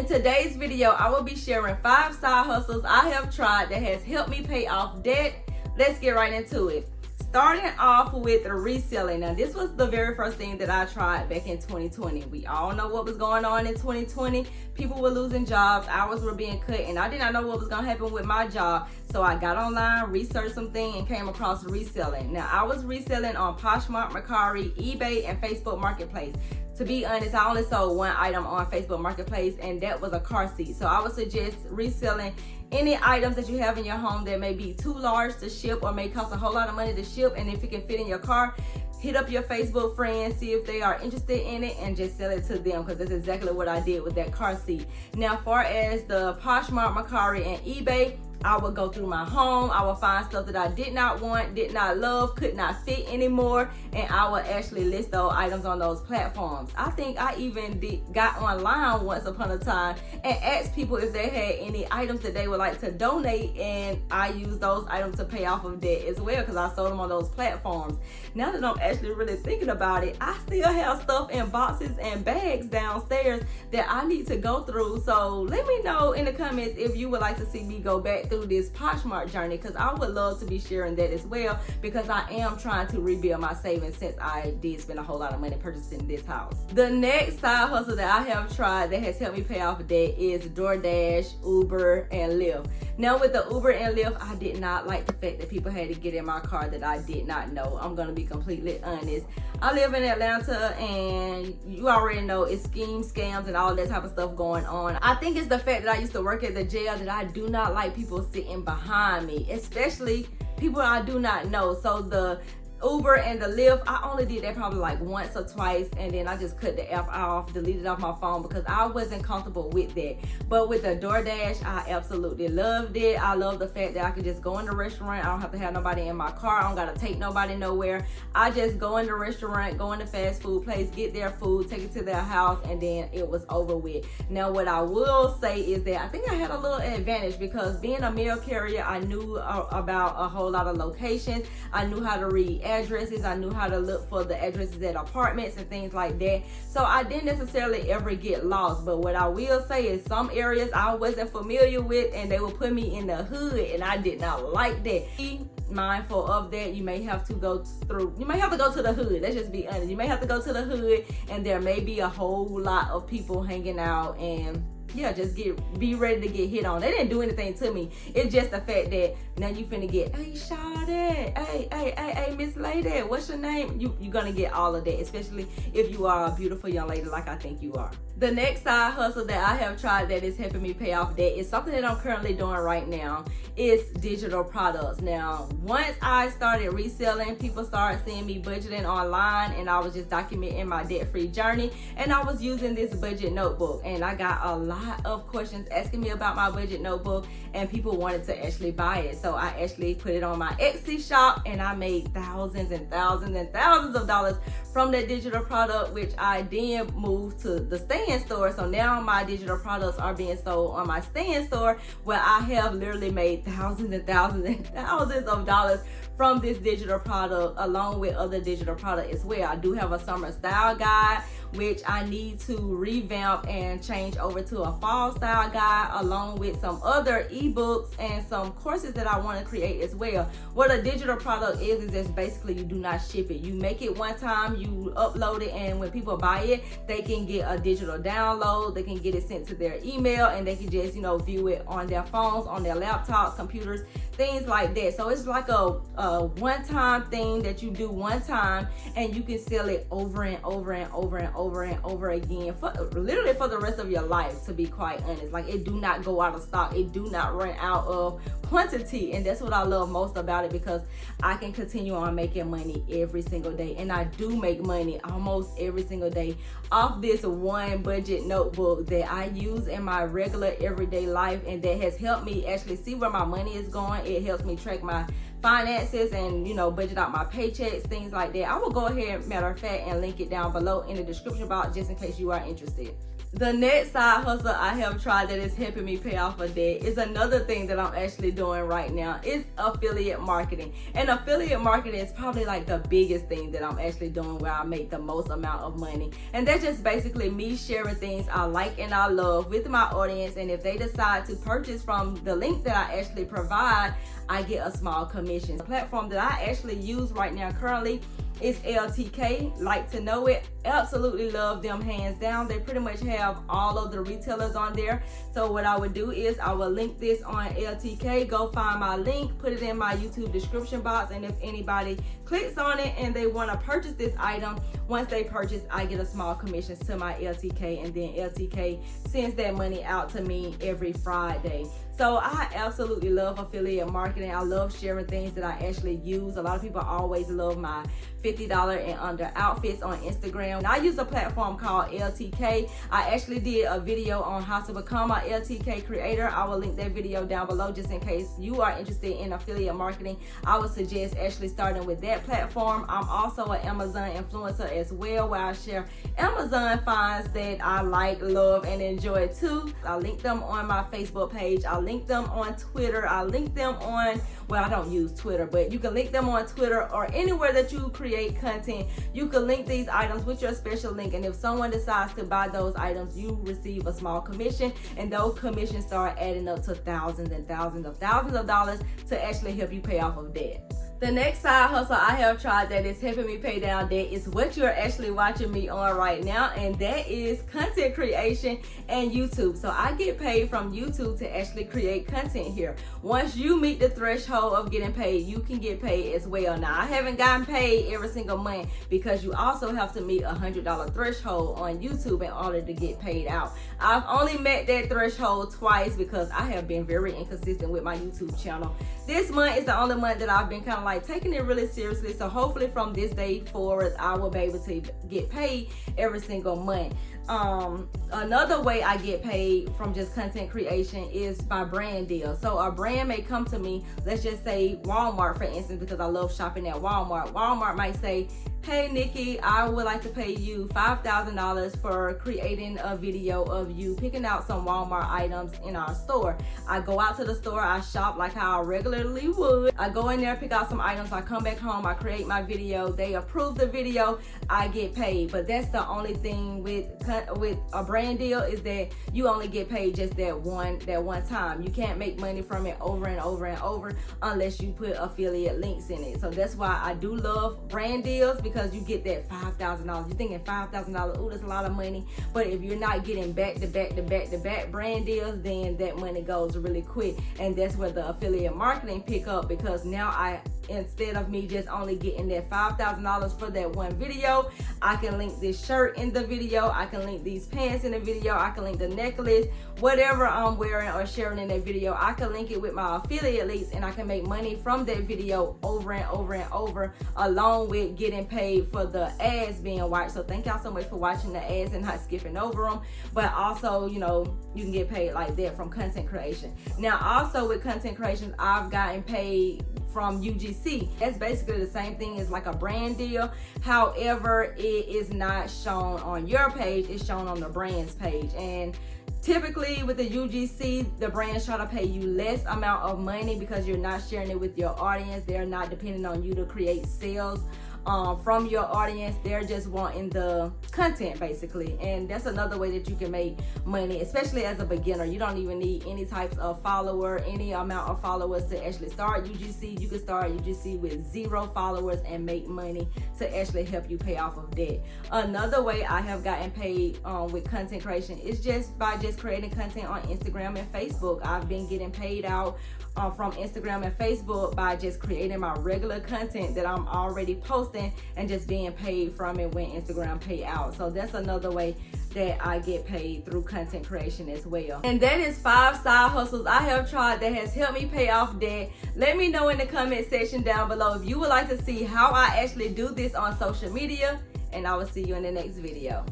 In today's video, I will be sharing 5 side hustles I have tried that has helped me pay off debt. Let's get right into it. Starting off with reselling. Now, this was the very first thing that I tried back in 2020. We all know what was going on in 2020. People were losing jobs, hours were being cut, and I did not know what was gonna happen with my job. So I got online, researched something, and came across reselling. Now, I was reselling on Poshmark, Mercari, eBay, and Facebook Marketplace. To be honest, I only sold one item on Facebook Marketplace, and that was a car seat. So I would suggest reselling any items that you have in your home that may be too large to ship or may cost a whole lot of money to ship, and if it can fit in your car, hit up your Facebook friends, see if they are interested in it, and just sell it to them, because that's exactly what I did with that car seat. Now, far as the Poshmark, Mercari, and eBay, I would go through my home, I would find stuff that I did not want, did not love, could not fit anymore, and I would actually list those items on those platforms. I think I even got online once upon a time and asked people if they had any items that they would like to donate, and I used those items to pay off of debt as well, because I sold them on those platforms. Now that I'm actually really thinking about it, I still have stuff in boxes and bags downstairs that I need to go through. So let me know in the comments if you would like to see me go back through this Poshmark journey, because I would love to be sharing that as well, because I am trying to rebuild my savings since I did spend a whole lot of money purchasing this house. The next side hustle that I have tried that has helped me pay off debt is DoorDash, Uber, and Lyft. Now, with the Uber and Lyft, I did not like the fact that people had to get in my car that I did not know. I'm gonna be completely honest. I live in Atlanta, and you already know it's schemes, scams, and all that type of stuff going on. I think it's the fact that I used to work at the jail that I do not like people sitting behind me, especially people I do not know. So the Uber and the Lyft, I only did that probably like once or twice, and then I just cut the app off, deleted off my phone, because I wasn't comfortable with that. But with the DoorDash, I absolutely loved it. I love the fact that I could just go in the restaurant. I don't have to have nobody in my car. I don't gotta take nobody nowhere. I just go in the restaurant, go in the fast food place, get their food, take it to their house, and then it was over with. Now, what I will say is that I think I had a little advantage, because being a mail carrier, I knew about a whole lot of locations. I knew how to read addresses. I knew how to look for the addresses at apartments and things like that. So I didn't necessarily ever get lost. But what I will say is some areas I wasn't familiar with, and they would put me in the hood, and I did not like that. Be mindful of that. You may have to go to the hood. Let's just be honest. You may have to go to the hood, and there may be a whole lot of people hanging out, and yeah, just be ready to get hit on. They didn't do anything to me. It's just the fact that now you finna get, hey, shawty, hey, Miss Lady, what's your name? You're gonna get all of that, especially if you are a beautiful young lady like I think you are. The next side hustle that I have tried that is helping me pay off debt is something that I'm currently doing right now. It's digital products. Now, once I started reselling, people started seeing me budgeting online, and I was just documenting my debt-free journey, and I was using this budget notebook, and I got a lot of questions asking me about my budget notebook, and people wanted to actually buy it. So I actually put it on my Etsy shop, and I made thousands and thousands and thousands of dollars from that digital product, which I then moved to the stand store. So now my digital products are being sold on my stand store, where I have literally made thousands and thousands and thousands of dollars from this digital product, along with other digital products as well. I do have a summer style guide, which I need to revamp and change over to a fall style guide, along with some other ebooks and some courses that I want to create as well. What a digital product is just basically you do not ship it. You make it one time, you upload it, and when people buy it, they can get a digital download, they can get it sent to their email, and they can just, view it on their phones, on their laptops, computers, things like that. So it's like a one-time thing that you do one time, and you can sell it over and over and over and over and over again for literally for the rest of your life, to be quite honest. Like, it do not go out of stock, it do not run out of quantity, and that's what I love most about it, because I can continue on making money every single day, and I do make money almost every single day off this one budget notebook that I use in my regular everyday life, and that has helped me actually see where my money is going. It helps me track my finances and budget out my paychecks, things like that. I will go ahead, matter of fact, and link it down below in the description box, just in case you are interested. The next side hustle I have tried that is helping me pay off a debt is another thing that I'm actually doing right now. It's affiliate marketing. And affiliate marketing is probably like the biggest thing that I'm actually doing where I make the most amount of money. And that's just basically me sharing things I like and I love with my audience. And if they decide to purchase from the link that I actually provide, I get a small commission. The platform that I actually use right now currently is LTK. Like to know it. Absolutely love them, hands down. They pretty much have all of the retailers on there. So what I would do is I will link this on LTK. Go find my link, put it in my YouTube description box, and if anybody clicks on it and they want to purchase this item, once they purchase, I get a small commission to my LTK, and then LTK sends that money out to me every Friday. So I absolutely love affiliate marketing. I love sharing things that I actually use. A lot of people always love my $50 and under outfits on Instagram. And I use a platform called LTK. I actually did a video on how to become an LTK creator. I will link that video down below just in case you are interested in affiliate marketing. I would suggest actually starting with that platform. I'm also an Amazon influencer as well, where I share Amazon finds that I like, love, and enjoy too. I link them on my Facebook page. I link them on Twitter. I link them on, well, I don't use Twitter, but you can link them on Twitter or anywhere that you create content. You can link these items with your special link, and if someone decides to buy those items, you receive a small commission, and those commissions start adding up to thousands and thousands of dollars to actually help you pay off of debt. The next side hustle I have tried that is helping me pay down debt is what you're actually watching me on right now, and that is content creation and YouTube. So I get paid from YouTube to actually create content here. Once you meet the threshold of getting paid, you can get paid as well. Now, I haven't gotten paid every single month because you also have to meet a $100 threshold on YouTube in order to get paid out. I've only met that threshold twice because I have been very inconsistent with my YouTube channel. This month is the only month that I've been kind of like taking it really seriously. So hopefully from this day forward, I will be able to get paid every single month. Another way I get paid from just content creation is by brand deals. So a brand may come to me, let's just say Walmart, for instance, because I love shopping at Walmart. Walmart might say, hey Nikki, I would like to pay you $5,000 for creating a video of you picking out some Walmart items in our store. I go out to the store, I shop like how I regularly would. I go in there, pick out some items, I come back home, I create my video, they approve the video, I get paid. But that's the only thing with a brand deal, is that you only get paid just that one time. You can't make money from it over and over and over unless you put affiliate links in it. So that's why I do love brand deals, because you get that $5,000. You're thinking $5,000, oh, that's a lot of money. But if you're not getting back to back brand deals, then that money goes really quick. And that's where the affiliate marketing pick up, because now instead of me just only getting that $5,000 for that one video, I can link this shirt in the video, I can link these pants in the video, I can link the necklace, whatever I'm wearing or sharing in that video, I can link it with my affiliate links, and I can make money from that video over and over and over, along with getting paid for the ads being watched. So thank y'all so much for watching the ads and not skipping over them. But also, you know, you can get paid like that from content creation. Now also with content creation, I've gotten paid from UGC. That's basically the same thing as like a brand deal. However, it is not shown on your page, it's shown on the brand's page. And typically with the UGC, the brands try to pay you less amount of money because you're not sharing it with your audience. They're not depending on you to create sales from your audience. They're just wanting the content basically. And that's another way that you can make money, especially as a beginner. You don't even need any types of follower, any amount of followers to actually start UGC. You can start UGC with 0 followers and make money to actually help you pay off of debt. Another way I have gotten paid with content creation is just by creating content on Instagram and Facebook. I've been getting paid out from Instagram and Facebook by just creating my regular content that I'm already posting and just being paid from it when Instagram pay out. So that's another way that I get paid through content creation as well. And that is 5 side hustles I have tried that has helped me pay off debt. Let me know in the comment section down below if you would like to see how I actually do this on social media, and I will see you in the next video.